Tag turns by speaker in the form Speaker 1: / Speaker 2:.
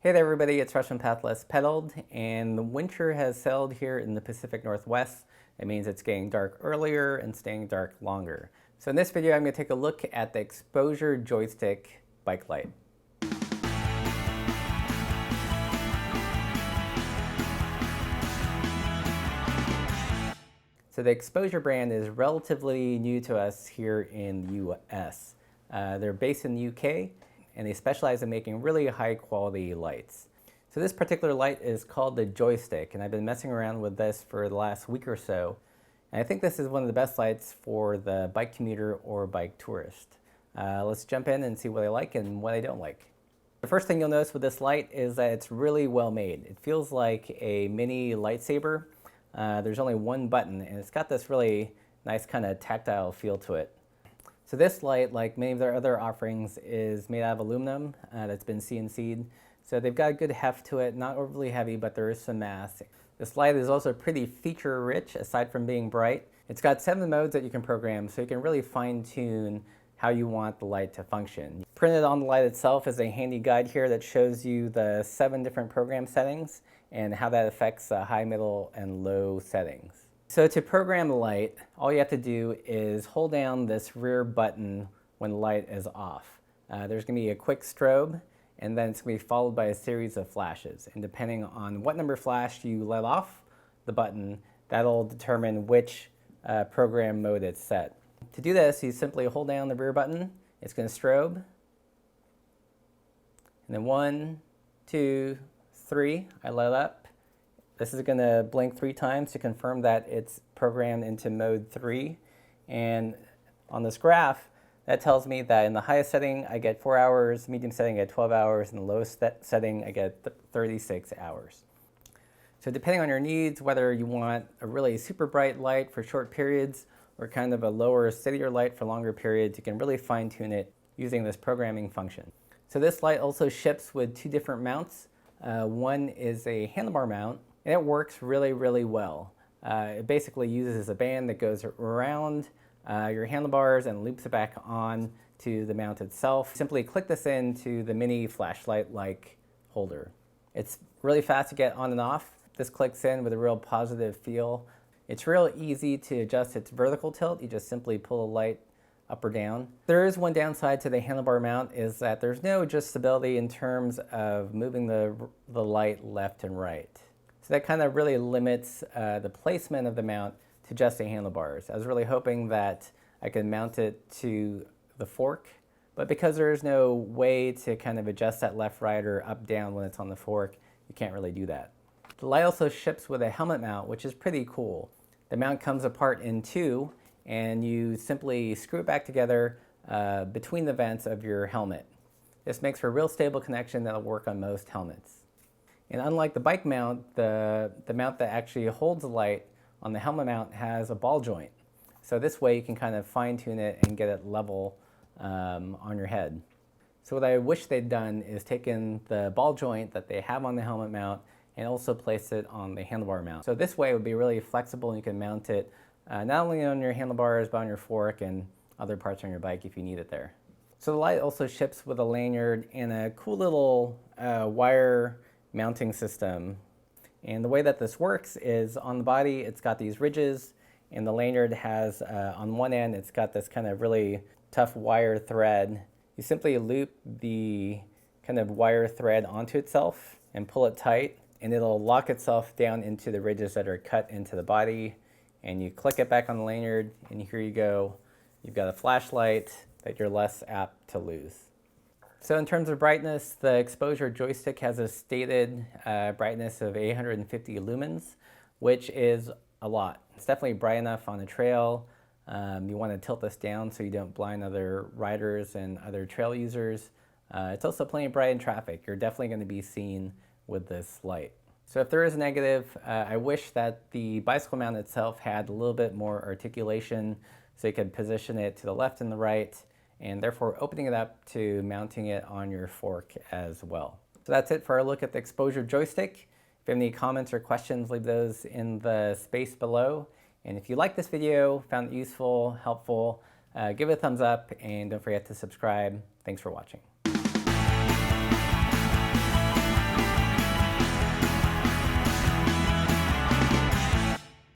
Speaker 1: Hey there everybody, it's Russian Path Less Pedaled, and the winter has settled here in the Pacific Northwest. It means it's getting dark earlier and staying dark longer. So in this video I'm going to take a look at the exposure joystick bike light. So the Exposure brand is relatively new to us here in the US. They're based in the UK and they specialize in making really high quality lights. So this particular light is called the Joystick, and I've been messing around with this for the last week or so. And I think this is one of the best lights for the bike commuter or bike tourist. Let's jump in and see what I like and what I don't like. The first thing you'll notice with this light is that it's really well made. It feels like a mini lightsaber. There's only one button and it's got this really nice kind of tactile feel to it. So this light, like many of their other offerings, is made out of aluminum that's been CNC'd. So they've got a good heft to it, not overly heavy, but there is some mass. This light is also pretty feature rich aside from being bright. It's got 7 modes that you can program, so you can really fine tune how you want the light to function. Printed on the light itself is a handy guide here that shows you the 7 different program settings and how that affects high, middle, and low settings. So to program the light, all you have to do is hold down this rear button when the light is off. There's going to be a quick strobe, and then it's going to be followed by a series of flashes. And depending on what number flash you let off the button, that'll determine which program mode it's set. To do this, you simply hold down the rear button. It's going to strobe. And then 1, 2, 3, I let up. This is going to blink 3 times to confirm that it's programmed into mode 3. And on this graph, that tells me that in the highest setting, I get 4 hours, medium setting, I get 12 hours, and the lowest setting, I get 36 hours. So depending on your needs, whether you want a really super bright light for short periods or kind of a lower, steadier light for longer periods, you can really fine tune it using this programming function. So this light also ships with 2 different mounts. One is a handlebar mount, and it works really, really well. It basically uses a band that goes around your handlebars and loops it back on to the mount itself. Simply click this into the mini flashlight-like holder. It's really fast to get on and off. This clicks in with a real positive feel. It's real easy to adjust its vertical tilt. You just simply pull the light up or down. There is one downside to the handlebar mount, is that there's no adjustability in terms of moving the light left and right. So that kind of really limits the placement of the mount to just the handlebars. I was really hoping that I could mount it to the fork, but because there is no way to kind of adjust that left, right, or up, down when it's on the fork, you can't really do that. The light also ships with a helmet mount, which is pretty cool. The mount comes apart in 2, and you simply screw it back together between the vents of your helmet. This makes for a real stable connection that'll work on most helmets. And unlike the bike mount, the mount that actually holds the light on the helmet mount has a ball joint. So this way you can kind of fine tune it and get it level on your head. So what I wish they'd done is taken the ball joint that they have on the helmet mount and also place it on the handlebar mount. So this way it would be really flexible and you can mount it not only on your handlebars but on your fork and other parts on your bike if you need it there. So the light also ships with a lanyard and a cool little wire mounting system. And the way that this works is on the body it's got these ridges, and the lanyard has on one end it's got this kind of really tough wire thread. You simply loop the kind of wire thread onto itself and pull it tight, and it'll lock itself down into the ridges that are cut into the body, and you click it back on the lanyard and here you go. You've got a flashlight that you're less apt to lose. So in terms of brightness, the Exposure Joystick has a stated brightness of 850 lumens, which is a lot. It's definitely bright enough on the trail. You want to tilt this down so you don't blind other riders and other trail users. It's also plenty bright in traffic. You're definitely going to be seen with this light. So if there is a negative, I wish that the bicycle mount itself had a little bit more articulation so you could position it to the left and the right, and therefore opening it up to mounting it on your fork as well. So that's it for our look at the Exposure Joystick. If you have any comments or questions, leave those in the space below. And if you like this video, found it useful, helpful, give it a thumbs up, and don't forget to subscribe. Thanks for watching.